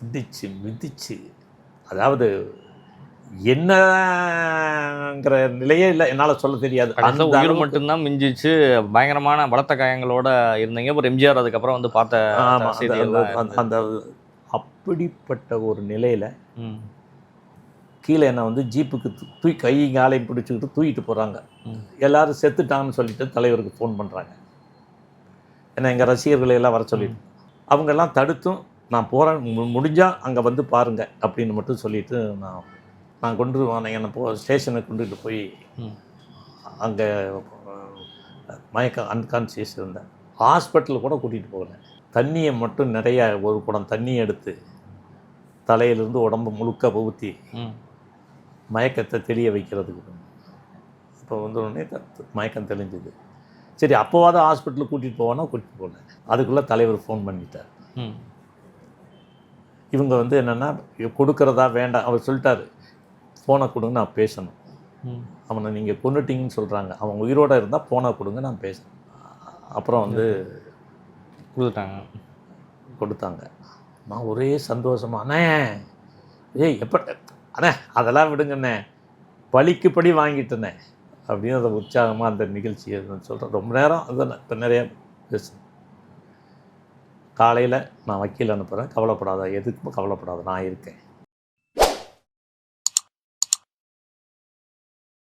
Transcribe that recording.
மிதிச்சு மிதிச்சு அதாவது என்னங்கிற நிலையே இல்லை, என்னால் சொல்ல தெரியாது. அந்த உயிர் மட்டும்தான் மிஞ்சிச்சு. பயங்கரமான பலத்த காயங்களோட இருந்தீங்க. ஒரு எம்ஜிஆர் அதுக்கப்புறம் வந்து பார்த்த அந்த அப்படிப்பட்ட ஒரு நிலையில் கீழே என்ன வந்து ஜீப்புக்கு கை காலையும் பிடிச்சிக்கிட்டு தூக்கிட்டு போகிறாங்க. எல்லோரும் செத்துட்டாங்கன்னு சொல்லிட்டு தலைவருக்கு ஃபோன் பண்ணுறாங்க. ஏன்னா எங்கள் ரசிகர்களை எல்லாம் வர சொல்லிட்டு அவங்கெல்லாம் தடுத்தும் நான் போகிறேன், முடிஞ்சால் அங்கே வந்து பாருங்கள் அப்படின்னு மட்டும் சொல்லிவிட்டு நான் கொண்டு வாங்க என்னை ஸ்டேஷனுக்கு கொண்டுட்டு போய் அங்கே மயக்கம் அன்கான்சியஸ் இருந்தேன். ஹாஸ்பிட்டலுக்கு கூட கூட்டிகிட்டு போகிறேன். தண்ணியை மட்டும் நிறையா ஒரு குடம் தண்ணி எடுத்து தலையிலேருந்து உடம்பு முழுக்க ஊற்றி மயக்கத்தை தெளிய வைக்கிறதுக்கு. இப்போ வந்து உடனே மயக்கம் தெளிஞ்சுது. சரி, அப்போவாது ஹாஸ்பிட்டலுக்கு கூட்டிகிட்டு போவானா கூட்டிகிட்டு போனேன். அதுக்குள்ளே தலைவர் ஃபோன் பண்ணிட்டார். இவங்க வந்து என்னென்னா கொடுக்குறதா வேண்டாம், அவர் சொல்லிட்டார், ஃபோனை கொடுங்க நான் பேசணும். அவனை நீங்கள் கொண்டுட்டீங்கன்னு சொல்கிறாங்க, அவன் உயிரோடு இருந்தால் ஃபோனை கொடுங்க நான் பேசணும். அப்புறம் வந்து கொடுத்தாங்க. நான் ஒரே சந்தோஷமாக, அண்ணே எப்போ அண்ணே அதெல்லாம் விடுங்கண்ணே, பழிக்கு படி வாங்கிட்டேனே அப்படின்னு அதை உற்சாகமாக அந்த நிகழ்ச்சியை சொல்கிறேன். ரொம்ப நேரம் அதை இப்போ நிறையா பேசுகிறேன். காலையில் நான் வக்கீல் அனுப்புகிறேன், கவலைப்படாத, எதுக்கும் கவலைப்படாத, நான் இருக்கேன்.